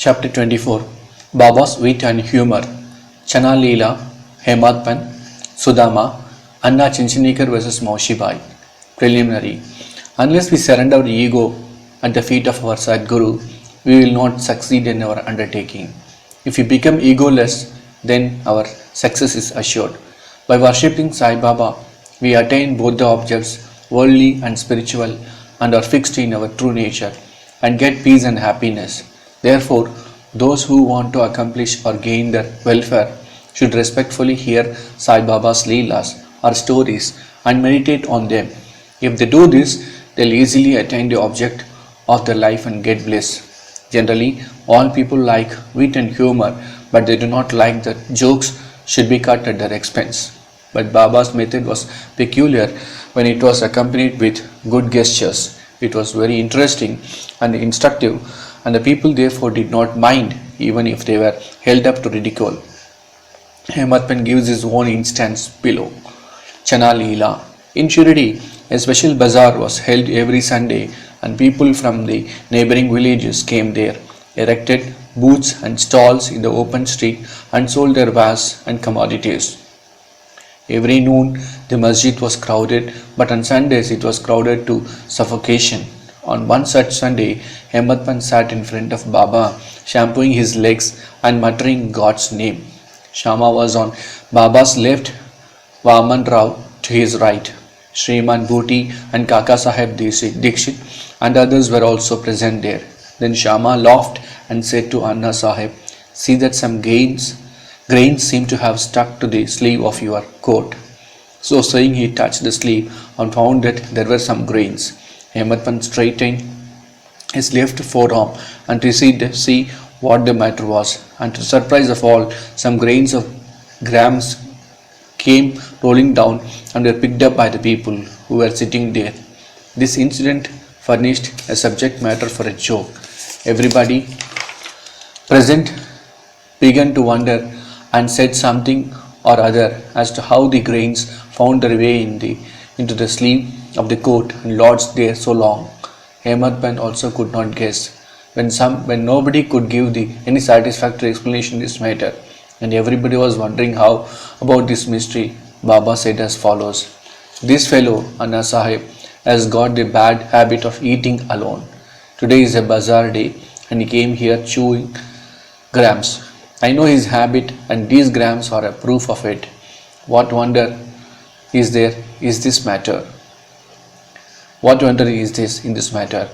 Chapter 24 Baba's Wit and Humor Chana Leela, Hemadpan, Sudama, Anna Chinchinikar vs. Maushibai. Preliminary. Unless we surrender our ego at the feet of our Sadguru, we will not succeed in our undertaking. If we become egoless, then our success is assured. By worshipping Sai Baba, we attain both the objects, worldly and spiritual, and are fixed in our true nature, and get peace and happiness. Therefore, those who want to accomplish or gain their welfare should respectfully hear Sai Baba's Leelas or stories and meditate on them. If they do this, they'll easily attain the object of their life and get bliss. Generally, all people like wit and humor, but they do not like that jokes should be cut at their expense. But Baba's method was peculiar when it was accompanied with good gestures. It was very interesting and instructive, and the people therefore did not mind even if they were held up to ridicule. Hemadpan gives his own instance below. Chana Leela. In Shirdi, a special bazaar was held every Sunday, and people from the neighboring villages came there, erected booths and stalls in the open street, and sold their wares and commodities. Every noon the masjid was crowded, but on Sundays it was crowded to suffocation. On one such Sunday, Hemadpan sat in front of Baba, shampooing his legs and muttering God's name. Shama was on Baba's left, Vaman Rao to his right. Shriman Bhuti and Kaka Sahib Dikshit and others were also present there. Then Shama laughed and said to Anna Sahib, "See that some grains seem to have stuck to the sleeve of your coat." So saying, he touched the sleeve and found that there were some grains. Hemadpan straightened his left forearm and proceeded to see what the matter was, and to the surprise of all, some grains of grams came rolling down and were picked up by the people who were sitting there. This incident furnished a subject matter for a joke. Everybody present began to wonder and said something or other as to how the grains found their way into the sleeve of the coat and lodged there so long. Hemadpan also could not guess. When nobody could give any satisfactory explanation in this matter, and everybody was wondering how about this mystery, Baba said as follows: "This fellow, Anna Sahib, has got the bad habit of eating alone. Today is a bazaar day and he came here chewing grams. I know his habit, and these grams are a proof of it. What wonder is there is this matter? What wonder is this in this matter?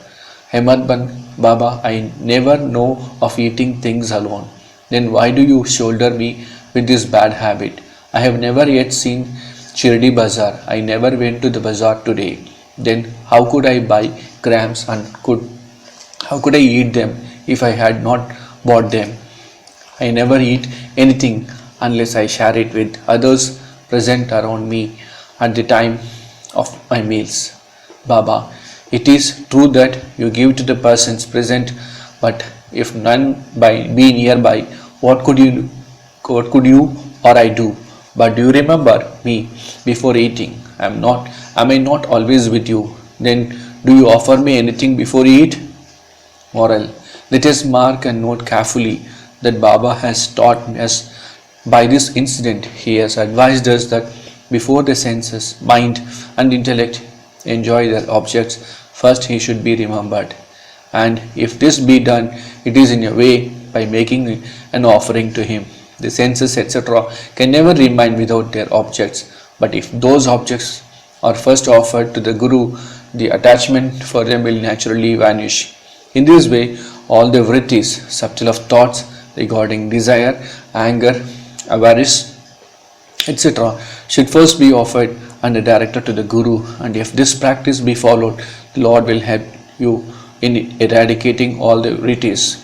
Hemadpan, Baba, I never know of eating things alone. Then why do you shoulder me with this bad habit? I have never yet seen Shirdi Bazaar. I never went to the bazaar today. Then how could I buy grams and how could I eat them if I had not bought them? I never eat anything unless I share it with others present around me at the time of my meals. Baba, it is true that you give to the persons present, but if none be nearby, what could you or I do? But do you remember me before eating? Am I not always with you? Then do you offer me anything before you eat?" Moral. Let us mark and note carefully that Baba has taught us by this incident. He has advised us that before the senses, mind and intellect enjoy their objects, first he should be remembered. And if this be done, it is in a way by making an offering to him. The senses, etc., can never remain without their objects, but if those objects are first offered to the Guru, the attachment for them will naturally vanish. In this way, all the vrittis, subtle of thoughts regarding desire, anger, avarice, etc., should first be offered and directed to the Guru, and if this practice be followed, the Lord will help you in eradicating all the vrittis.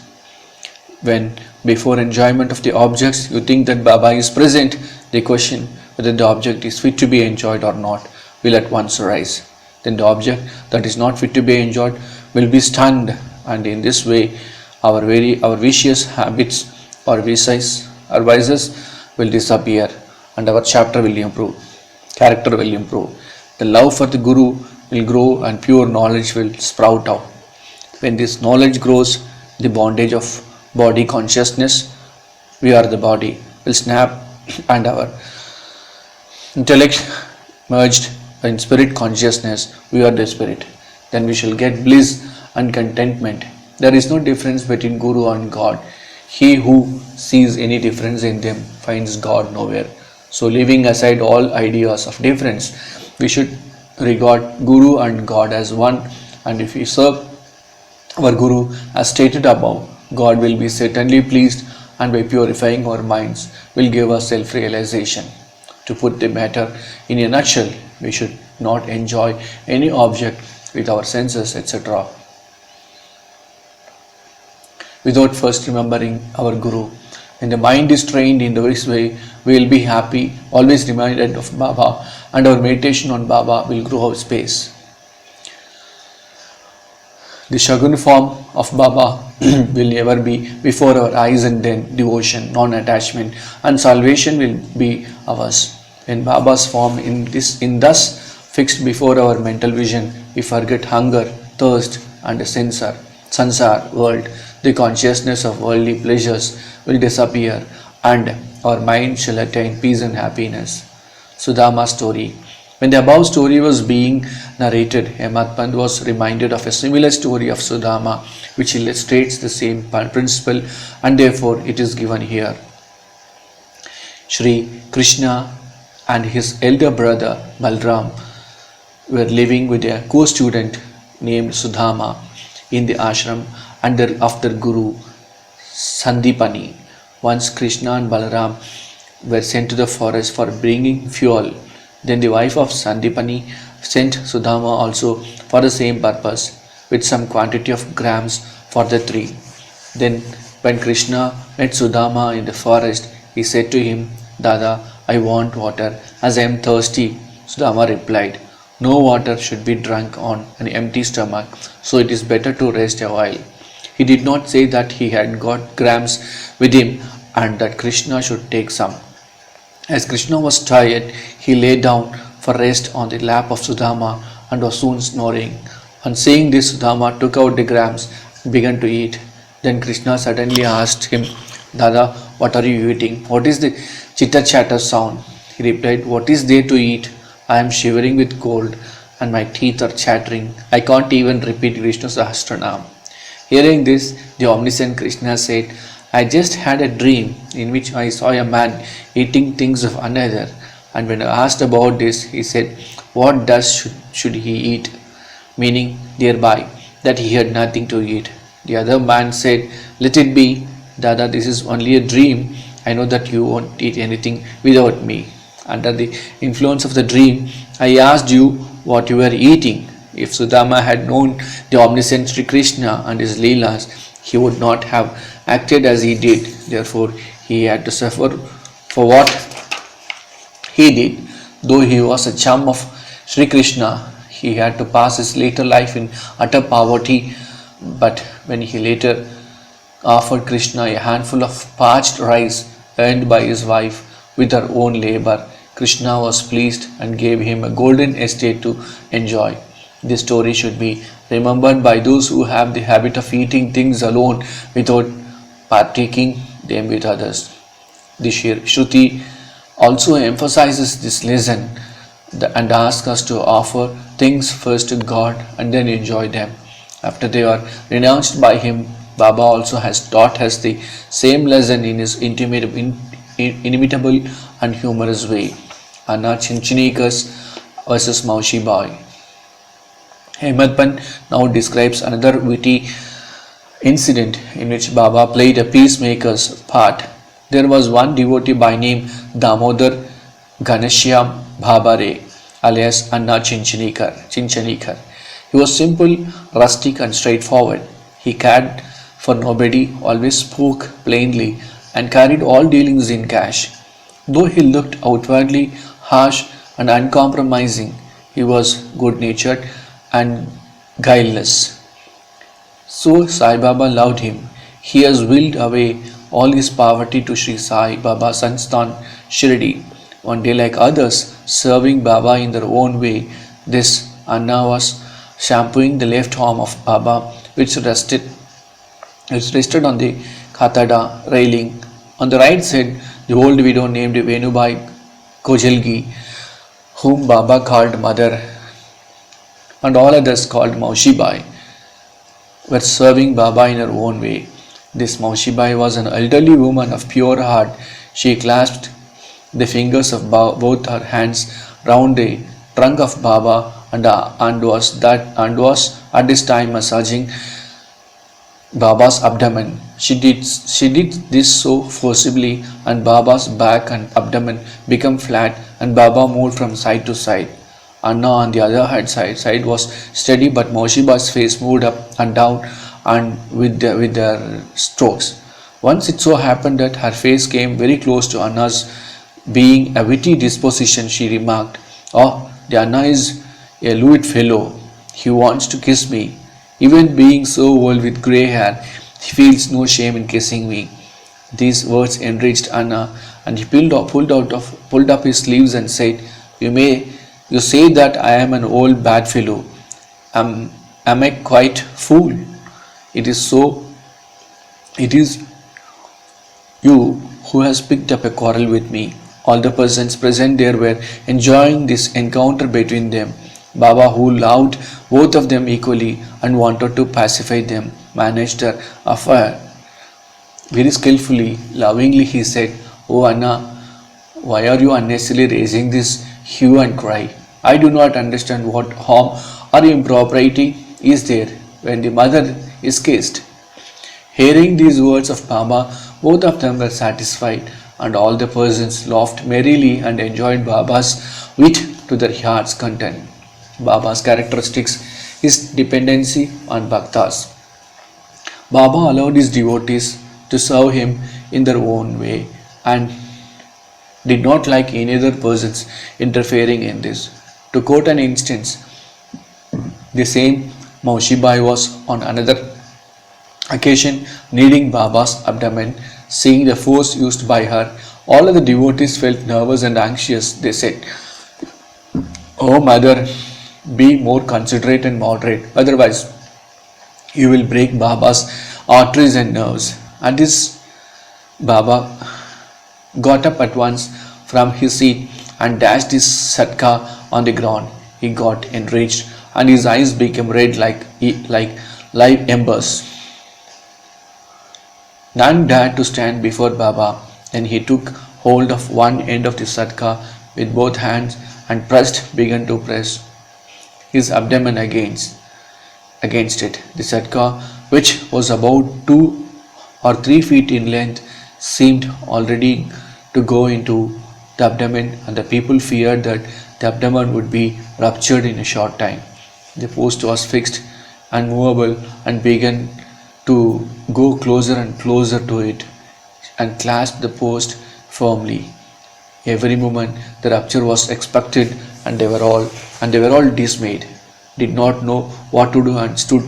When before enjoyment of the objects you think that Baba is present, the question whether the object is fit to be enjoyed or not will at once arise. Then the object that is not fit to be enjoyed will be stunned, and in this way our vicious habits or vices will disappear, and our character will improve. The love for the Guru will grow and pure knowledge will sprout out. When this knowledge grows, the bondage of body consciousness, we are the body, will snap and our intellect merged in spirit consciousness, we are the spirit. Then we shall get bliss and contentment. There is no difference between Guru and God. He who sees any difference in them finds God nowhere. So, leaving aside all ideas of difference, we should regard Guru and God as one, and if we serve our Guru as stated above, God will be certainly pleased, and by purifying our minds will give us self-realization. To put the matter in a nutshell, we should not enjoy any object with our senses, etc., without first remembering our Guru. When the mind is trained in this way, we will be happy, always reminded of Baba, and our meditation on Baba will grow space. The Shagun form of Baba will never be before our eyes, and then devotion, non-attachment, and salvation will be ours. When Baba's form in thus fixed before our mental vision, we forget hunger, thirst, and the sansar world. The consciousness of worldly pleasures will disappear, and our mind shall attain peace and happiness. Sudama story. When the above story was being narrated, Hemad Pant was reminded of a similar story of Sudama, which illustrates the same principle, and therefore it is given here. Shri Krishna and his elder brother Balram were living with a co-student named Sudama in the ashram of their Guru Sandipani. Once Krishna and Balaram were sent to the forest for bringing fuel. Then the wife of Sandipani sent Sudama also for the same purpose, with some quantity of grams for the three. Then when Krishna met Sudama in the forest, he said to him, "Dada, I want water, as I am thirsty." Sudama replied, "No water should be drunk on an empty stomach, so it is better to rest a while." He did not say that he had got grams with him and that Krishna should take some. As Krishna was tired, he lay down for rest on the lap of Sudama and was soon snoring. On seeing this, Sudama took out the grams and began to eat. Then Krishna suddenly asked him, "Dada, what are you eating? What is the chitter-chatter sound?" He replied, "What is there to eat? I am shivering with cold and my teeth are chattering. I can't even repeat Vishnu Sahasranam." Hearing this, the omniscient Krishna said, "I just had a dream in which I saw a man eating things of another, and when I asked about this, he said, 'What does should he eat?' Meaning thereby that he had nothing to eat. The other man said, 'Let it be, Dada, this is only a dream. I know that you won't eat anything without me.' Under the influence of the dream, I asked you what you were eating. If Sudama had known the omniscient Sri Krishna and his Leelas, he would not have acted as he did. Therefore, he had to suffer for what he did. Though he was a chum of Sri Krishna, he had to pass his later life in utter poverty. But when he later offered Krishna a handful of parched rice earned by his wife with her own labor, Krishna was pleased and gave him a golden estate to enjoy. This story should be remembered by those who have the habit of eating things alone without partaking them with others. The Shruti also emphasizes this lesson and asks us to offer things first to God and then enjoy them. After they are renounced by Him, Baba also has taught us the same lesson in his inimitable and humorous way. Anna Chinchinikas versus Maushi Bai. Hemad Pant now describes another witty incident in which Baba played a peacemaker's part. There was one devotee by name Damodar Ghanshyam Bhabare, alias Anna Chinchanikar. He was simple, rustic and straightforward. He cared for nobody, always spoke plainly and carried all dealings in cash. Though he looked outwardly harsh and uncompromising, he was good-natured and guileless. So Sai Baba loved him. He has willed away all his poverty to Sri Sai Baba Sansthan Shirdi. One day, like others, serving Baba in their own way, this Anna was shampooing the left arm of Baba, which rested on the Hatada railing. On the right side, the old widow named Venubai Kojelgi, whom Baba called mother, and all others called Maushibai, were serving Baba in her own way. This Maushibai was an elderly woman of pure heart. She clasped the fingers of both her hands round the trunk of Baba and was at this time massaging Baba's abdomen. She did this so forcibly, and Baba's back and abdomen became flat, and Baba moved from side to side. Anna on the other side was steady, but Moshiba's face moved up and down and with their strokes. Once it so happened that her face came very close to Anna's. Being a witty disposition, she remarked, "Oh, the Anna is a lewd fellow. He wants to kiss me. Even being so old with grey hair, he feels no shame in kissing me." These words enraged Anna, and he pulled up his sleeves and said, You say that I am an old bad fellow. Am I quite fool? It is so. It is you who has picked up a quarrel with me. All the persons present there were enjoying this encounter between them. Baba, who loved both of them equally and wanted to pacify them, managed their affair very skillfully. Lovingly, he said, "Oh Anna, why are you unnecessarily raising this hue and cry? I do not understand what harm or impropriety is there when the mother is kissed." Hearing these words of Baba, both of them were satisfied, and all the persons laughed merrily and enjoyed Baba's wit to their heart's content. Baba's characteristics is dependency on bhaktas. Baba allowed his devotees to serve him in their own way and did not like any other persons interfering in this. To quote an instance, the same Maushibai was on another occasion kneading Baba's abdomen. Seeing the force used by her, all of the devotees felt nervous and anxious. They said, "Oh mother, be more considerate and moderate, otherwise you will break Baba's arteries and nerves." At this, Baba got up at once from his seat and dashed his satka on the ground. He got enraged and his eyes became red like live embers. None dared to stand before Baba. Then he took hold of one end of the satka with both hands and began to press his abdomen against it. The satka, which was about 2 or 3 feet in length, seemed already to go into the abdomen, and the people feared that the abdomen would be ruptured in a short time. The post was fixed and movable and began to go closer and closer to it and clasp the post firmly. Every moment the rupture was expected, and they were all dismayed, did not know what to do, and stood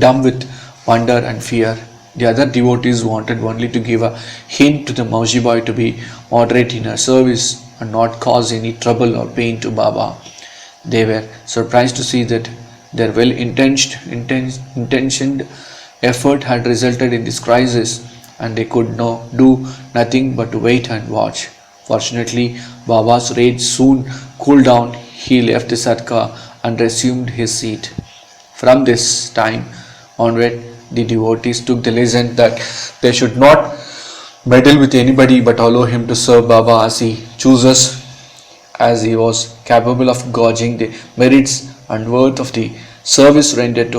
dumb with wonder and fear. The other devotees wanted only to give a hint to the Maushibai to be moderate in her service and not cause any trouble or pain to Baba. They were surprised to see that their well-intentioned effort had resulted in this crisis, and they could do nothing but to wait and watch. Fortunately, Baba's rage soon cooled down. He left the satka and resumed his seat. From this time onward, the devotees took the lesson that they should not meddle with anybody but allow him to serve Baba as he chooses, as he was capable of gauging the merits and worth of the service rendered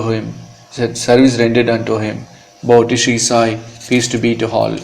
unto him. Bhavati Sri Sai, peace to be to all.